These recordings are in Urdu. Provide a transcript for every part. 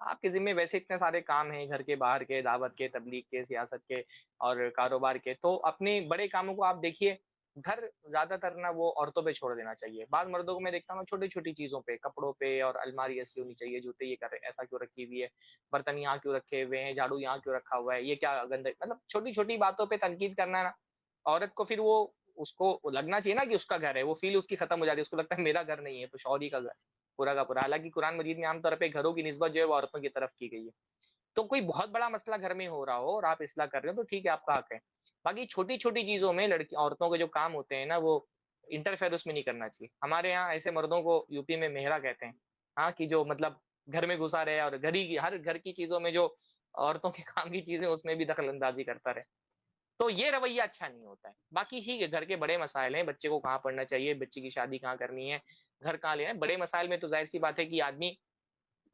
آپ کے ذمہ ویسے اتنے سارے کام ہیں، گھر کے، باہر کے، دعوت کے، تبلیغ کے، سیاست کے اور کاروبار کے، تو اپنے بڑے کاموں کو آپ دیکھیے، گھر زیادہ تر نا وہ عورتوں پہ چھوڑ دینا چاہیے۔ بعض مردوں کو میں دیکھتا ہوں چھوٹی چھوٹی چیزوں پہ، کپڑوں پہ، اور الماری ایسی ہونی چاہیے، جوتے یہ کر ایسا کیوں رکھی ہوئی ہے، برتن یہاں کیوں رکھے ہوئے ہیں، جھاڑو یہاں کیوں رکھا ہوا ہے، یہ کیا گندے، مطلب چھوٹی چھوٹی باتوں پہ تنقید کرنا نا، عورت کو پھر وہ، اس کو لگنا چاہیے نا کہ اس کا گھر ہے، وہ فیل اس کی ختم ہو جاتی ہے، اس کو لگتا ہے میرا گھر نہیں ہے، تو شوہر ہی کا گھر پورا کا پورا۔ حالانکہ قرآن مجید میں عام طور پہ گھروں کی نسبت جو ہے وہ عورتوں کی طرف کی گئی ہے۔ تو کوئی بہت بڑا مسئلہ گھر میں ہو رہا ہو اور آپ اصلاح کر رہے ہو تو ٹھیک ہے، آپ کا حق ہے۔ باقی چھوٹی چھوٹی چیزوں میں لڑکی عورتوں کے جو کام ہوتے ہیں نا، وہ انٹرفیئر اس میں نہیں کرنا چاہیے۔ ہمارے یہاں ایسے مردوں کو یو پی میں مہرا کہتے ہیں، ہاں، کہ جو مطلب گھر میں گھسا رہے اور ہر گھر کی چیزوں میں، جو عورتوں کے کام کی چیزیں اس میں بھی دخل اندازی کرتا رہے، تو یہ رویہ اچھا نہیں ہوتا ہے۔ باقی ٹھیک ہے، گھر کے بڑے مسائل ہیں، بچے کو کہاں پڑھنا چاہیے، بچے کی شادی کہاں کرنی ہے، گھر کہاں لینا ہے، بڑے مسائل میں تو ظاہر سی بات ہے کہ آدمی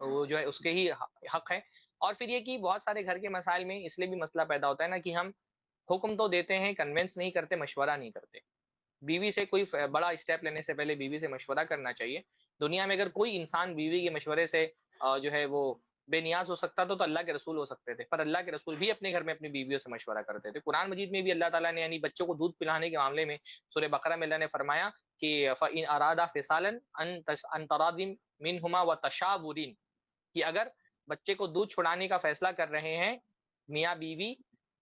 وہ جو ہے اس کے ہی حق ہے۔ اور پھر یہ کہ بہت سارے گھر کے مسائل میں اس لیے بھی مسئلہ پیدا ہوتا ہے نا کہ ہم حکم تو دیتے ہیں، کنونس نہیں کرتے، مشورہ نہیں کرتے۔ بیوی سے کوئی بڑا اسٹیپ لینے سے پہلے بیوی سے مشورہ کرنا چاہیے۔ دنیا میں اگر کوئی انسان بیوی کے مشورے سے جو ہے وہ بے نیاز ہو سکتا تھا تو اللہ کے رسول ہو سکتے تھے، پر اللہ کے رسول بھی اپنے گھر میں اپنی بیویوں سے مشورہ کرتے تھے۔ قرآن مجید میں بھی اللہ تعالیٰ نے یعنی بچوں کو دودھ پلانے کے معاملے میں سورہ بقرہ میں اللہ نے فرمایا کہ فَإِنْ أَرَادَا فِصَالًا عَنْ تَرَاضٍ مِنْهُمَا وَتَشَاوُرٍ، کہ اگر بچے کو دودھ چھڑانے کا فیصلہ کر رہے ہیں میاں بیوی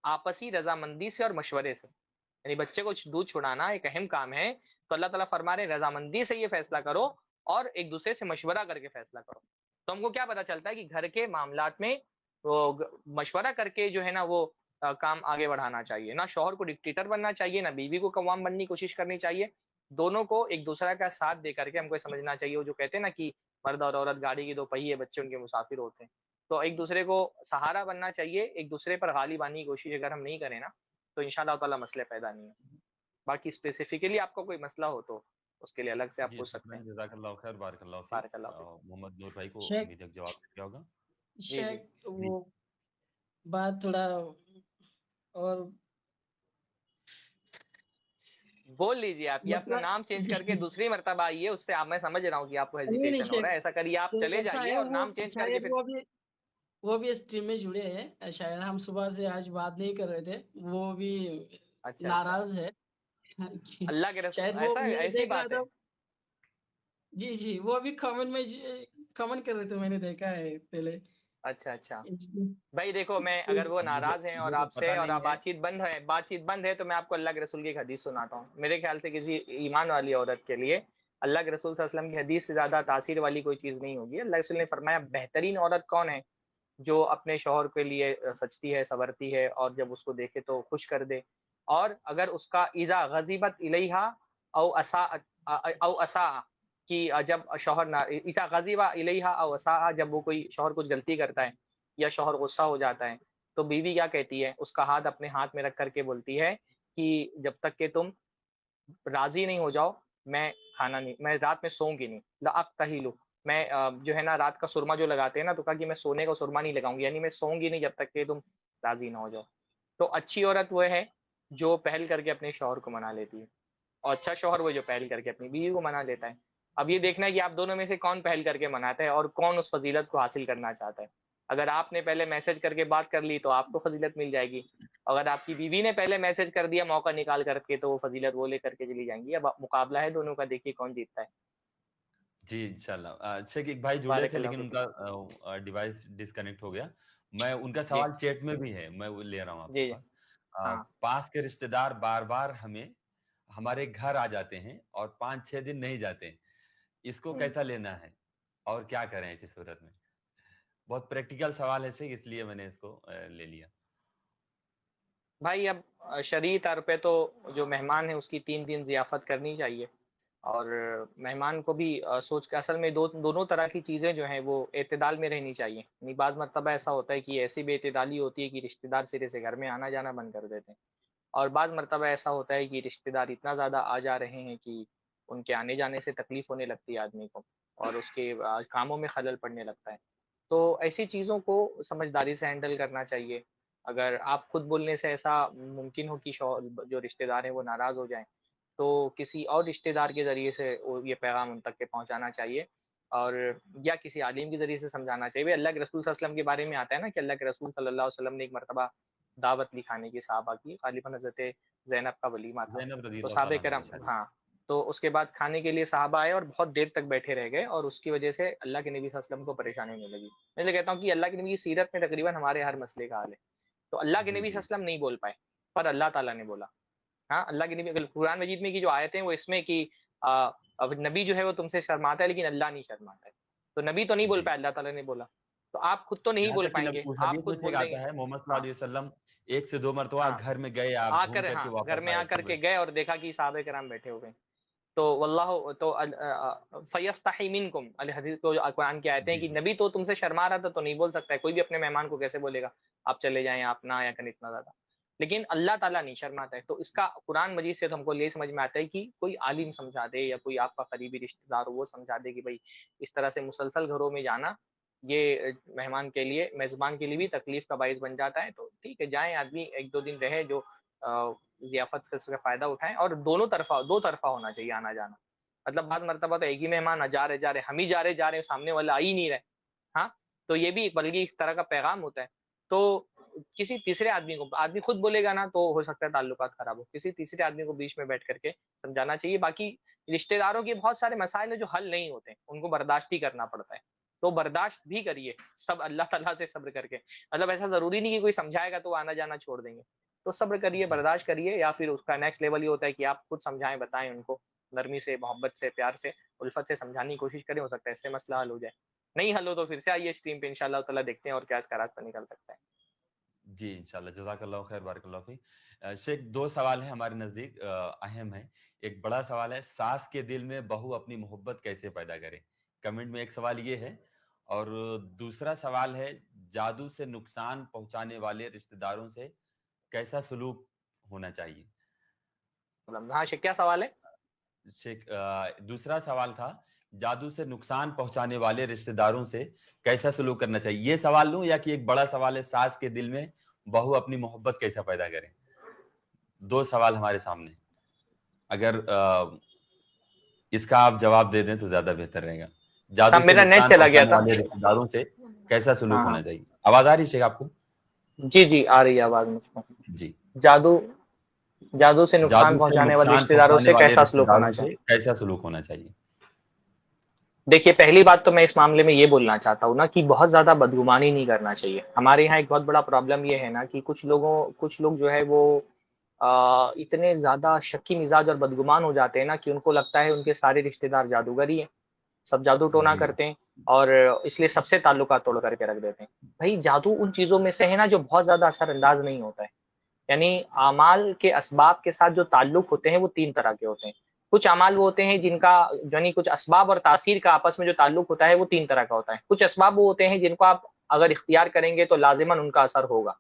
آپسی رضامندی سے اور مشورے سے، یعنی بچے کو دودھ چھڑانا ایک اہم کام ہے، تو اللہ تعالیٰ فرما رہے ہیں رضامندی سے یہ فیصلہ کرو اور ایک دوسرے سے مشورہ کر کے فیصلہ کرو۔ تو ہم کو کیا پتا چلتا ہے کہ گھر کے معاملات میں وہ مشورہ کر کے جو ہے نا وہ کام آگے بڑھانا چاہیے، نہ شوہر کو ڈکٹیٹر بننا چاہیے، نہ بیوی کو قوام بننے کی کوشش کرنی چاہیے۔ دونوں کو ایک دوسرے کا ساتھ دے کر کے ہم کو سمجھنا چاہیے، وہ جو کہتے ہیں نا کہ مرد اور عورت گاڑی کی دو پہیے، بچے ان کے مسافر ہوتے ہیں، تو ایک دوسرے کو سہارا بننا چاہیے، ایک دوسرے پر غالب آنے کی کوشش اگر ہم نہیں کریں نا تو انشاءاللہ تعالی مسئلے پیدا نہیں ہیں۔ باقی اسپیسیفکلی آپ کو کوئی مسئلہ ہو تو اس کے لیے الگ سے آپ جی پوچھ سکتے ہیں۔ شکریہ، جزاک اللہ خیر، بارک اللہ فیک۔ بارک اللہ فیک۔ محمد نور بھائی کو شیخ امید ہے کہ جواب مل گیا ہوگا۔ جی جی شیخ جی وہ بات تھوڑا اور بول لیجیے آپ، یہ اپنا مسئلہ نام چینج کر کے دوسری مرتبہ آئیے، اس سے میں سمجھ رہا ہوں کہ آپ کو نہیں نہیں ہیزیٹیشن ہو رہا ہے، شیخ، ایسا کریے آپ شیخ چلے ایسا جائیے ہے، اور وہ نام چینج کر کے شاید پھر۔ وہ بھی اسٹریم میں جڑے ہیں، شاید ہم صبح سے آج بات نہیں کر رہے تھے، وہ بھی اچھا اچھا، ناراض ہے اللہ کے رسول، شاید وہ ایسا میں نے ایسی دیکھ رہا بات تھا، ہے؟ جی جی وہ بھی کامنٹ میں کامنٹ کر رہے تھے، میں نے دیکھا ہے پہلے۔ اچھا اچھا، بھائی دیکھو، میں اگر وہ مجھے ناراض ہیں اور مجھے تو آپ سے پتہ اور نہیں ہے۔ بات چیت بند ہے تو میں آپ کو اللہ کے رسول کی ایک حدیث سناتا ہوں۔ میرے خیال سے کسی ایمان والی عورت کے لیے اللہ کے رسول صلی اللہ علیہ وسلم کی حدیث سے زیادہ تاثیر والی کوئی چیز نہیں ہوگی۔ اللہ کے رسول نے فرمایا بہترین عورت کون ہے؟ جو اپنے شوہر کے لیے سچتی ہے، صبرتی ہے، اور جب اس کو دیکھے تو خوش کر دے، اور اگر اس کا اذا غضبت الیہا او اساء کہ جب شوہر نہ اذا غضب الیہا او اساء، جب وہ کوئی شوہر کچھ غلطی کرتا ہے یا شوہر غصہ ہو جاتا ہے تو بیوی کیا کہتی ہے؟ اس کا ہاتھ اپنے ہاتھ میں رکھ کر کے بولتی ہے کہ جب تک کہ تم راضی نہیں ہو جاؤ میں کھانا نہیں، میں رات میں سوؤں گی نہیں، لاقتحل، میں جو ہے نا رات کا سرما جو لگاتے ہیں نا، تو کہا کہ میں سونے کا سرما نہیں لگاؤں گی، یعنی میں سوؤں گی نہیں جب تک کہ تم راضی نہ ہو جاؤ۔ تو اچھی عورت وہ ہے جو پہل کر کے اپنے شوہر کو منا لیتی ہے، اور اچھا شوہر وہ جو پہل کر کے اپنی بیوی کو منا لیتا ہے۔ اب یہ دیکھنا ہے کہ آپ دونوں میں سے کون پہل کر کے مناتا ہے اور کون اس فضیلت کو حاصل کرنا چاہتا ہے۔ اگر آپ نے پہلے میسج کر کے بات کر لی تو آپ کو فضیلت مل جائے گی، اگر آپ کی بیوی نے پہلے میسج کر دیا موقع نکال کر کے تو وہ فضیلت وہ لے کر کے چلی جائیں گی۔ اب مقابلہ ہے دونوں کا، دیکھیے کون جیتتا ہے۔ جی انشاءاللہ، شیخ ایک بھائی جڑے بارک تھے اللہ لیکن ان فیکم۔ کا ڈیوائس ڈسکنیکٹ ہو گیا۔ میں ان کا جی سوال چیٹ میں بھی ہے، میں وہ لے رہا ہوں آپ کے جی جی، پاس۔ ہاں پاس کے رشتہ دار بار بار ہمارے گھر آ جاتے ہیں اور 5-6 دن نہیں جاتے، اس کو ہوں۔ کیسا لینا ہے اور کیا کریں ایسی صورت میں؟ بہت پریکٹیکل سوال ہے شیخ، اس لیے میں نے اس کو لے لیا۔ بھائی اب شرعی طور پہ تو جو مہمان ہے اس کی 3 دن ضیافت کرنی چاہیے، اور مہمان کو بھی سوچ کے، اصل میں دونوں طرح کی چیزیں جو ہیں وہ اعتدال میں رہنی چاہیے۔ یعنی بعض مرتبہ ایسا ہوتا ہے کہ ایسی بے اعتدالی ہوتی ہے کہ رشتہ دار سرے سے گھر میں آنا جانا بند کر دیتے ہیں، اور بعض مرتبہ ایسا ہوتا ہے کہ رشتہ دار اتنا زیادہ آ جا رہے ہیں کہ ان کے آنے جانے سے تکلیف ہونے لگتی ہے آدمی کو، اور اس کے کاموں میں خلل پڑنے لگتا ہے۔ تو ایسی چیزوں کو سمجھداری سے ہینڈل کرنا چاہیے۔ اگر آپ خود بولنے سے ایسا ممکن ہو کہ جو رشتہ دار ہیں وہ ناراض ہو جائیں تو کسی اور رشتہ دار کے ذریعے سے یہ پیغام ان تک کے پہنچانا چاہیے، اور یا کسی عالم کے ذریعے سے سمجھانا چاہیے. بھائی اللہ کے رسول صلی اللہ علیہ وسلم کے بارے میں آتا ہے نا کہ اللہ کے رسول صلی اللہ علیہ وسلم نے ایک مرتبہ دعوت لی کھانے کی صحابہ کی, غالباً حضرت زینب کا ولیمہ تھا. زینب رضی تو اللہ صحابہ تعالیٰ عنہ کرام, کی شادی. ہاں, تو اس کے بعد کھانے کے لیے صحابہ آئے اور بہت دیر تک بیٹھے رہ گئے, اور اس کی وجہ سے اللہ کے نبی صلی اللہ علیہ وسلم کو پریشانی ہونے لگی. میں تو کہتا ہوں کہ اللہ کے نبی کی سیرت میں تقریباً ہمارے ہر مسئلے کا حل ہے. تو اللہ کے جی نبی صلی اللہ جی علیہ وسلم نہیں بول پائے, پر اللہ تعالیٰ نے بولا. ہاں, اللہ کے نبی, اگر قرآن مجید میں کی جو آیتیں ہیں وہ اس میں کہ اب نبی جو ہے وہ تم سے شرماتا ہے لیکن اللہ نہیں شرماتا ہے. تو نبی تو نہیں بول جی. پائے, اللہ تعالیٰ نے بولا. تو آپ خود تو نہیں یہاں بول تک کہ پائیں گے, اس آپ حدیث میں خود سے ایک بول دیں گے. آتا ہے محمد صلی اللہ ہاں علیہ وسلم 1 سے 2 مرتبہ ہاں, گھر میں گئے, آپ آ گھوم کر, کر کے ہاں, گھر واپس میں آ آئے کر تب. کے گئے اور دیکھا کہ صحابہ کرام بیٹھے ہو گئے. تو واللہ تو فیستحی منکم, الحدیث کو قرآن کی آیتیں ہیں جی کہ نبی تو تم سے شرما رہا تھا تو نہیں بول سکتا ہے. کوئی بھی اپنے مہمان کو کیسے بولے گا آپ چلے جائیں, آپ نہ آیا کریں اتنا زیادہ. لیکن اللہ تعالیٰ نہیں شرماتا ہے. تو اس کا قرآن مجید سے تو ہم کو یہ سمجھ میں آتا ہے کہ کوئی عالم سمجھا دے یا کوئی آپ کا قریبی رشتہ دار ہو وہ سمجھا دے کہ بھائی اس طرح سے مسلسل گھروں میں جانا یہ مہمان کے لیے, میزبان کے لیے بھی تکلیف کا باعث بن جاتا ہے. تو ٹھیک ہے, جائیں آدمی 1-2 دن رہے, جو ضیافت کا فائدہ اٹھائیں, اور دو طرفہ ہونا چاہیے آنا جانا. مطلب بعض مرتبہ تو ایک ہی مہمان جا رہے ہم ہی جا رہے سامنے والا آ ہی نہیں رہے. ہاں, تو یہ بھی بلکہ ایک طرح کا پیغام ہوتا ہے. تو کسی تیسرے آدمی کو, آدمی خود بولے گا نا تو ہو سکتا ہے تعلقات خراب ہو, کسی تیسرے آدمی کو بیچ میں بیٹھ کر کے سمجھانا چاہیے. باقی رشتہ داروں کے بہت سارے مسائل ہیں جو حل نہیں ہوتے, ان کو برداشت ہی کرنا پڑتا ہے. تو برداشت بھی کریے سب اللہ تعالیٰ سے صبر کر کے. مطلب ایسا ضروری نہیں کہ کوئی سمجھائے گا تو آنا جانا چھوڑ دیں گے. تو صبر کریے, جی برداشت کریے, یا پھر اس کا نیکسٹ لیول یہ ہوتا ہے کہ آپ خود سمجھائیں, بتائیں ان کو, نرمی سے, محبت سے, پیار سے, الفت سے سمجھانے کی کوشش کریں. ہو سکتا ہے اس سے مسئلہ حل ہو جائے. نہیں حل ہو تو پھر سے آئیے اسٹریم پہ, انشاءاللہ تعالیٰ دیکھتے ہیں اور کیا اس کا راستہ نکل سکتا ہے. جی انشاءاللہ, جزاک اللہ خیر, بارک اللہ فیک. شیخ 2 سوال ہیں ہمارے نزدیک, اہم ہیں. ایک بڑا سوال ہے, ساس کے دل میں بہو اپنی محبت کیسے پیدا کرے. کمنٹ میں ایک سوال یہ ہے, اور دوسرا سوال ہے, جادو سے نقصان پہنچانے والے رشتہ داروں سے کیسا سلوک ہونا چاہیے. ہاں شیخ, کیا سوال ہے؟ شیخ دوسرا سوال تھا, جادو سے نقصان پہنچانے والے رشتہ داروں سے کیسا سلوک کرنا چاہیے. یہ سوال لوں یا کہ ایک بڑا سوال ہے, ساس کے دل میں بہو اپنی محبت کیسا پیدا کرے. 2 سوال ہمارے سامنے, اگر اس کا آپ جواب دے دیں تو زیادہ بہتر رہے گا. جادو سے میرا نیٹ نقصان چلا گیا پہنچانے تھا. والے رشتہ داروں سے کیسا سلوک ہاں ہونا چاہیے. آواز آ رہی ہے شیخ آپ کو؟ جی آ رہی ہے آواز مجھ کو. جی. جادو سے نقصان جادو سے پہنچانے والے نقصان رشتہ داروں پہنچانے سے والے کیسا رشتہ سلوک ہونا داروں چاہیے. سے کیسا سلوک ہونا چاہیے. دیکھیے, پہلی بات تو میں اس معاملے میں یہ بولنا چاہتا ہوں نا کہ بہت زیادہ بدگمانی نہیں کرنا چاہیے. ہمارے یہاں ایک بہت بڑا پرابلم یہ ہے نا کہ کچھ لوگ جو ہے وہ اتنے زیادہ شکی مزاج اور بدگمان ہو جاتے ہیں نا کہ ان کو لگتا ہے ان کے سارے رشتہ دار جادوگر ہی ہیں, سب جادو ٹونا جی کرتے ہیں, اور اس لیے سب سے تعلقات توڑ کر کے رکھ دیتے ہیں. بھائی جادو ان چیزوں میں سے ہے نا جو بہت زیادہ اثر انداز نہیں ہوتا ہے. یعنی اعمال کے اسباب کے ساتھ جو تعلق ہوتے ہیں وہ 3 طرح کے ہوتے ہیں. کچھ اعمال وہ ہوتے ہیں جن کا, یعنی کچھ اسباب اور تاثیر کا آپس میں جو تعلق ہوتا ہے وہ 3 طرح کا ہوتا ہے. کچھ اسباب وہ ہوتے ہیں جن کو آپ اگر اختیار کریں گے تو لازماً ان کا اثر ہوگا.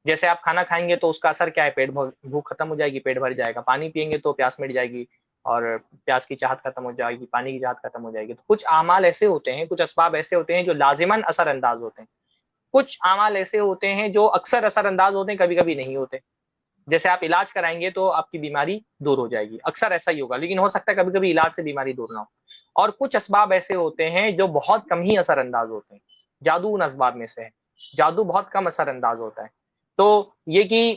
جیسے آپ کھانا کھائیں گے تو اس کا اثر کیا ہے, بھوک ختم ہو جائے گی, پیٹ بھر جائے گا. پانی پیئیں گے تو پیاس مٹ جائے گی, اور پیاس کی چاہت ختم ہو جائے گی, پانی کی چاہت ختم ہو جائے گی. تو کچھ اعمال ایسے ہوتے ہیں, کچھ اسباب ایسے ہوتے ہیں جو لازماً اثر انداز ہوتے ہیں. کچھ اعمال ایسے ہوتے ہیں جو اکثر اثر انداز ہوتے ہیں, کبھی کبھی نہیں ہوتے. جیسے آپ علاج کرائیں گے تو آپ کی بیماری دور ہو جائے گی, اکثر ایسا ہی ہوگا, لیکن ہو سکتا ہے کبھی کبھی علاج سے بیماری دور نہ ہو. اور کچھ اسباب ایسے ہوتے ہیں جو بہت کم ہی اثر انداز ہوتے ہیں. جادو ان اسباب میں سے ہے, جادو بہت کم اثر انداز ہوتا ہے. تو یہ کہ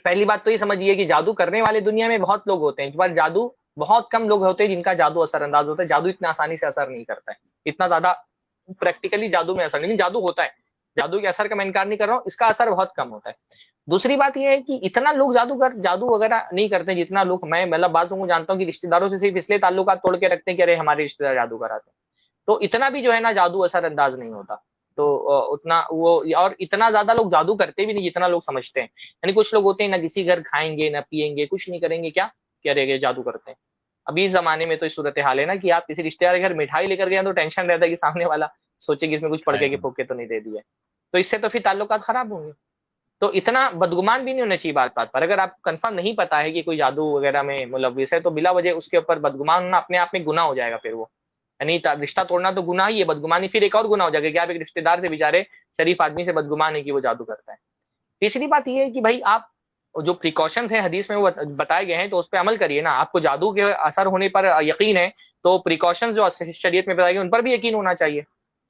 پہلی بات تو یہ سمجھیے کہ جادو کرنے والے دنیا میں بہت لوگ ہوتے ہیں, پر جادو بہت کم لوگ ہوتے ہیں جن کا جادو اثر انداز ہوتا ہے. جادو اتنا آسانی سے اثر نہیں کرتا ہے, اتنا زیادہ پریکٹیکلی جادو میں اثر نہیں. جادو ہوتا ہے, جادو کے اثر کا میں انکار نہیں کر رہا ہوں, اس کا اثر بہت کم ہوتا ہے. دوسری بات یہ ہے کہ اتنا لوگ جادو وغیرہ نہیں کرتے جتنا لوگ, میں مطلب بعض لوگوں کو جانتا ہوں کہ رشتہ داروں سے صرف اس لیے تعلقات توڑ کے رکھتے ہیں کہ ارے ہمارے رشتہ دار جادو کراتے ہیں. تو اتنا بھی جو ہے نا جادو اثر انداز نہیں ہوتا. تو اتنا وہ, اور اتنا زیادہ لوگ جادو کرتے بھی نہیں جتنا لوگ سمجھتے ہیں. یعنی کچھ لوگ ہوتے ہیں نہ کسی گھر کھائیں گے نہ پیئیں گے, کچھ نہیں کریں گے, کیا کہہ رہے گے جادو کرتے ہیں. ابھی اس زمانے میں تو اس صورت حال ہے نا کہ آپ کسی رشتے دار کے گھر مٹھائی لے کر گئے تو ٹینشن رہتا ہے کہ سامنے والا سوچے کہ اس میں کچھ پڑھ کے پھوک کے تو نہیں دے دیا. تو اس سے تو پھر تعلقات خراب ہوں گے. تو اتنا بدگمان بھی نہیں ہونا چاہیے بات پر. اگر آپ کنفرم نہیں پتا ہے کہ کوئی جادو وغیرہ میں ملوث ہے تو بلا وجہ اس کے اوپر بدگمان ہونا اپنے آپ میں گناہ ہو جائے گا. پھر وہ یعنی رشتہ توڑنا تو گناہ ہی ہے, بدگمانی پھر ایک اور گناہ ہو جائے گا کہ آپ ایک رشتے دار سے بیچارے شریف آدمی سے بدگمان ہے کہ وہ جادو کرتا ہے. تیسری بات یہ ہے کہ بھائی آپ جو پریکاشنز ہیں حدیث میں وہ بتائے گئے ہیں تو اس پہ عمل کریے نا. آپ کو جادو کے اثر ہونے پر یقین ہے تو پریکاشنز جو شریعت میں بتائے گئے ان پر بھی یقین ہونا چاہیے.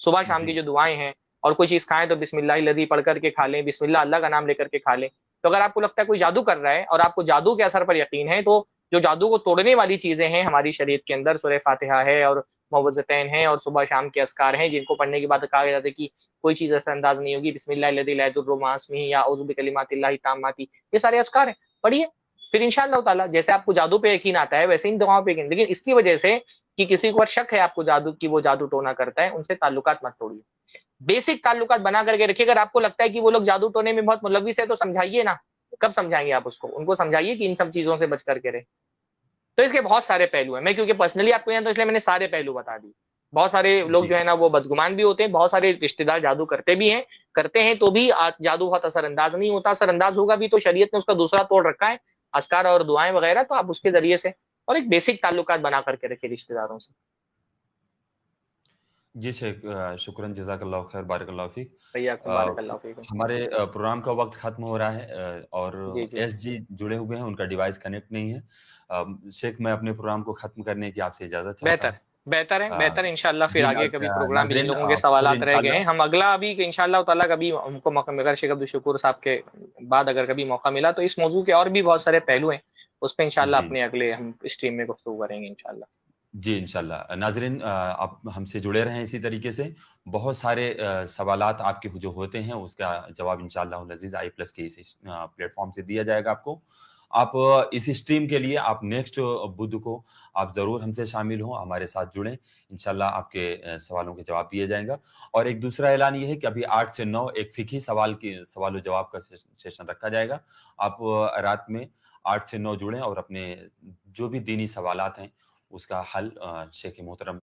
صبح شام کی جی جو دعائیں ہیں اور کوئی چیز کھائیں تو بسم اللہ الذی پڑھ کر کے کھا لیں, بسم اللہ اللہ کا نام لے کر کے کھا لیں. تو اگر آپ کو لگتا ہے کوئی جادو کر رہا ہے اور آپ کو جادو کے اثر پر یقین ہے تو جو جادو کو توڑنے والی چیزیں ہیں ہماری شریعت کے اندر سورہ فاتحہ ہے اور معوذتین ہیں اور صبح شام کے اذکار ہیں جن کو پڑھنے کے بعد کہا جاتا ہے کہ کوئی چیز اثر انداز نہیں ہوگی. بسم اللہ الذی لا یضر مع اسمہ یا اعوذ بکلمات اللہ التامات, یہ سارے اذکار ہیں, پڑھیے. پھر انشاءاللہ تعالیٰ جیسے آپ کو جادو پہ یقین آتا ہے ویسے ان دعاؤں پہ یقین. لیکن اس کی وجہ سے کہ کسی کو شک ہے آپ کو جادو کی وہ جادو ٹونا کرتا ہے, ان سے تعلقات مت توڑیے. بیسک تعلقات بنا کر کے رکھیے. اگر آپ کو لگتا ہے کہ وہ لوگ جادو ٹونے میں بہت ملوث ہے تو سمجھائیے نا. کب سمجھائیں گے آپ اس کو؟ ان کو سمجھائیے کہ ان سب چیزوں سے بچ کر کے رہے. تو اس کے بہت سارے پہلو ہیں. میں کیونکہ پرسنلی آپ کو جانتا ہوں اس لیے میں نے سارے پہلو بتا دی. بہت سارے لوگ جی جو ہے نا وہ بدگمان بھی ہوتے ہیں, بہت سارے رشتہ دار جادو کرتے بھی ہیں, کرتے ہیں تو بھی جادو بہت اثر انداز نہیں ہوتا. اثر انداز ہوگا بھی تو شریعت نے اس کا دوسرا توڑ رکھا ہے, اذکار اور دعائیں وغیرہ, تو آپ اس کے ذریعے سے اور ایک بیسک تعلقات بنا کر کے رکھے رشتہ داروں سے. جی شیخ, شکراً, جزاک اللہ خیر, بارک اللہ فیک. حیاکم بارک اللہ فیکم. ہمارے پروگرام کا وقت ختم ہو رہا ہے اور جی جی ایس جی جڑے ہوئے ہیں, ان کا ڈیوائس کنیکٹ نہیں ہے. شیخ میں اپنے پروگرام کو ختم کرنے کی آپ سے اجازت چاہتا بہتر ہوں. بہتر ہے, بہتر ہے. انشاءاللہ پھر جی آگے کبھی پروگرام بھی جن ناظرین, لوگوں کے پھر سوالات رہ گئے انشاءاللہ ہیں ہم اگلا ابھی انشاءاللہ تعالیٰ کبھی ہم کو موقع مگر شیخ عبد الشکور صاحب کے بعد اگر کبھی موقع ملا تو اس موضوع کے اور بھی بہت سارے پہلو ہیں, اس پہ انشاءاللہ جی اپنے اگلے ہم اسٹریم میں گفتگو کریں گے انشاءاللہ. جی انشاءاللہ. ناظرین, آپ ہم سے جڑے رہیں اسی طریقے سے. بہت سارے سوالات آپ کے جو ہوتے ہیں اس کا جواب انشاءاللہ العزیز آئی پلس کے اس پلیٹ فارم سے دیا جائے گا آپ کو. آپ اس اسٹریم کے لیے آپ نیکسٹ بدھ کو آپ ضرور ہم سے شامل ہوں, ہمارے ساتھ جڑیں. انشاءاللہ آپ کے سوالوں کے جواب دیے جائیں گا. اور ایک دوسرا اعلان یہ ہے کہ ابھی 8 سے 9 ایک فقہی سوال و جواب کا سیشن رکھا جائے گا. آپ رات میں 8 سے 9 جڑیں اور اپنے جو بھی دینی سوالات ہیں اس کا حل شیخ محترم